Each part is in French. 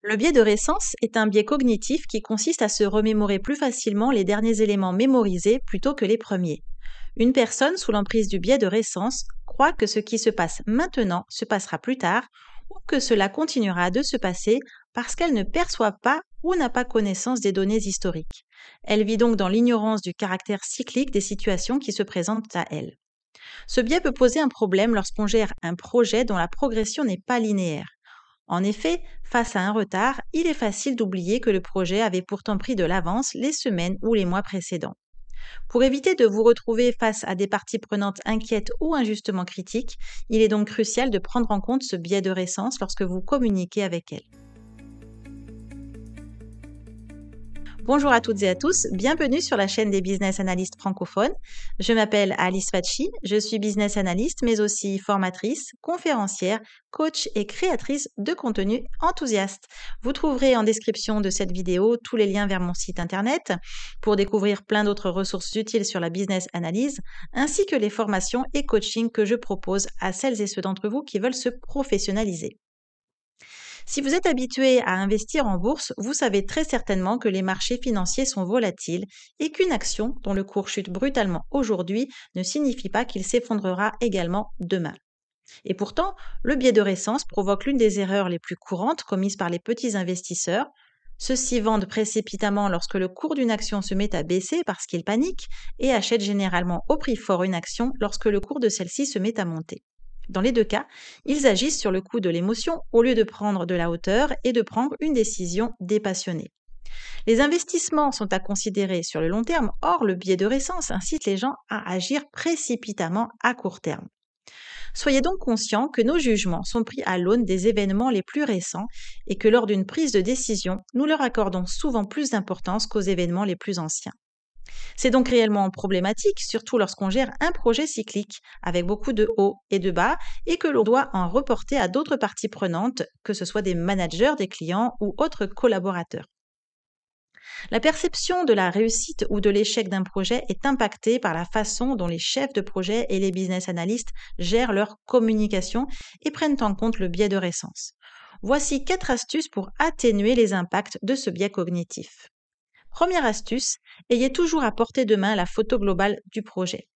Le biais de récence est un biais cognitif qui consiste à se remémorer plus facilement les derniers éléments mémorisés plutôt que les premiers. Une personne sous l'emprise du biais de récence croit que ce qui se passe maintenant se passera plus tard ou que cela continuera de se passer parce qu'elle ne perçoit pas ou n'a pas connaissance des données historiques. Elle vit donc dans l'ignorance du caractère cyclique des situations qui se présentent à elle. Ce biais peut poser un problème lorsqu'on gère un projet dont la progression n'est pas linéaire. En effet, face à un retard, il est facile d'oublier que le projet avait pourtant pris de l'avance les semaines ou les mois précédents. Pour éviter de vous retrouver face à des parties prenantes inquiètes ou injustement critiques, il est donc crucial de prendre en compte ce biais de récence lorsque vous communiquez avec elles. Bonjour à toutes et à tous, bienvenue sur la chaîne des business analystes francophones. Je m'appelle Alice Facchi, je suis business analyst mais aussi formatrice, conférencière, coach et créatrice de contenu enthousiaste. Vous trouverez en description de cette vidéo tous les liens vers mon site internet pour découvrir plein d'autres ressources utiles sur la business analyse ainsi que les formations et coachings que je propose à celles et ceux d'entre vous qui veulent se professionnaliser. Si vous êtes habitué à investir en bourse, vous savez très certainement que les marchés financiers sont volatiles et qu'une action dont le cours chute brutalement aujourd'hui ne signifie pas qu'il s'effondrera également demain. Et pourtant, le biais de récence provoque l'une des erreurs les plus courantes commises par les petits investisseurs. Ceux-ci vendent précipitamment lorsque le cours d'une action se met à baisser parce qu'ils paniquent et achètent généralement au prix fort une action lorsque le cours de celle-ci se met à monter. Dans les deux cas, ils agissent sur le coup de l'émotion au lieu de prendre de la hauteur et de prendre une décision dépassionnée. Les investissements sont à considérer sur le long terme, or le biais de récence incite les gens à agir précipitamment à court terme. Soyez donc conscients que nos jugements sont pris à l'aune des événements les plus récents et que lors d'une prise de décision, nous leur accordons souvent plus d'importance qu'aux événements les plus anciens. C'est donc réellement problématique, surtout lorsqu'on gère un projet cyclique, avec beaucoup de hauts et de bas, et que l'on doit en reporter à d'autres parties prenantes, que ce soit des managers, des clients ou autres collaborateurs. La perception de la réussite ou de l'échec d'un projet est impactée par la façon dont les chefs de projet et les business analysts gèrent leur communication et prennent en compte le biais de récence. Voici 4 astuces pour atténuer les impacts de ce biais cognitif. Première astuce, ayez toujours à portée de main la photo globale du projet.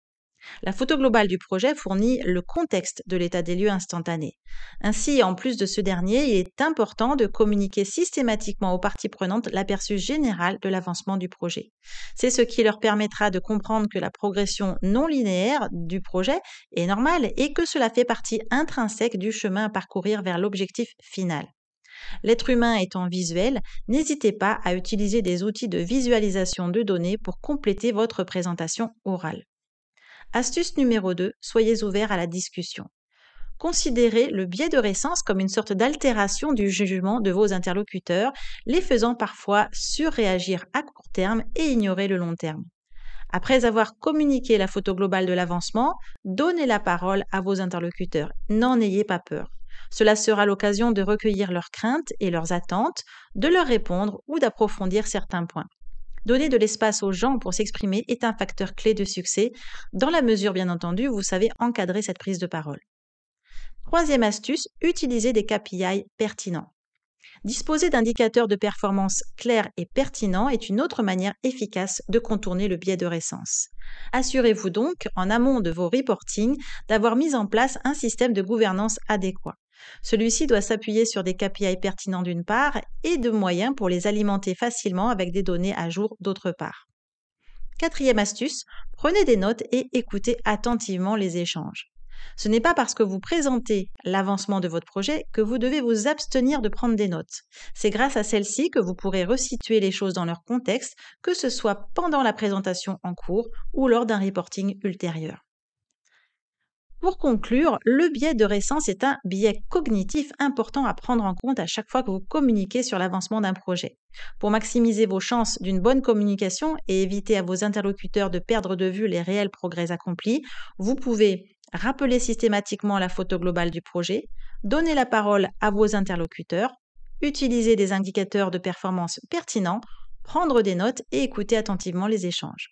La photo globale du projet fournit le contexte de l'état des lieux instantané. Ainsi, en plus de ce dernier, il est important de communiquer systématiquement aux parties prenantes l'aperçu général de l'avancement du projet. C'est ce qui leur permettra de comprendre que la progression non linéaire du projet est normale et que cela fait partie intrinsèque du chemin à parcourir vers l'objectif final. L'être humain étant visuel, n'hésitez pas à utiliser des outils de visualisation de données pour compléter votre présentation orale. Astuce numéro 2, soyez ouvert à la discussion. Considérez le biais de récence comme une sorte d'altération du jugement de vos interlocuteurs, les faisant parfois surréagir à court terme et ignorer le long terme. Après avoir communiqué la photo globale de l'avancement, donnez la parole à vos interlocuteurs. N'en ayez pas peur. Cela sera l'occasion de recueillir leurs craintes et leurs attentes, de leur répondre ou d'approfondir certains points. Donner de l'espace aux gens pour s'exprimer est un facteur clé de succès, dans la mesure, bien entendu, où vous savez encadrer cette prise de parole. Troisième astuce, utilisez des KPI pertinents. Disposer d'indicateurs de performance clairs et pertinents est une autre manière efficace de contourner le biais de récence. Assurez-vous donc, en amont de vos reportings, d'avoir mis en place un système de gouvernance adéquat. Celui-ci doit s'appuyer sur des KPI pertinents d'une part et de moyens pour les alimenter facilement avec des données à jour d'autre part. Quatrième astuce, prenez des notes et écoutez attentivement les échanges. Ce n'est pas parce que vous présentez l'avancement de votre projet que vous devez vous abstenir de prendre des notes. C'est grâce à celles-ci que vous pourrez resituer les choses dans leur contexte, que ce soit pendant la présentation en cours ou lors d'un reporting ultérieur. Pour conclure, le biais de récence est un biais cognitif important à prendre en compte à chaque fois que vous communiquez sur l'avancement d'un projet. Pour maximiser vos chances d'une bonne communication et éviter à vos interlocuteurs de perdre de vue les réels progrès accomplis, vous pouvez rappeler systématiquement la photo globale du projet, donner la parole à vos interlocuteurs, utiliser des indicateurs de performance pertinents, prendre des notes et écouter attentivement les échanges.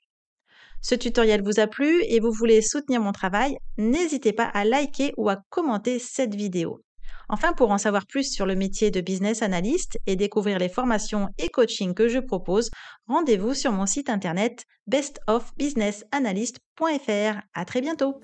Ce tutoriel vous a plu et vous voulez soutenir mon travail, n'hésitez pas à liker ou à commenter cette vidéo. Enfin, pour en savoir plus sur le métier de business analyst et découvrir les formations et coachings que je propose, rendez-vous sur mon site internet bestofbusinessanalyst.fr. À très bientôt!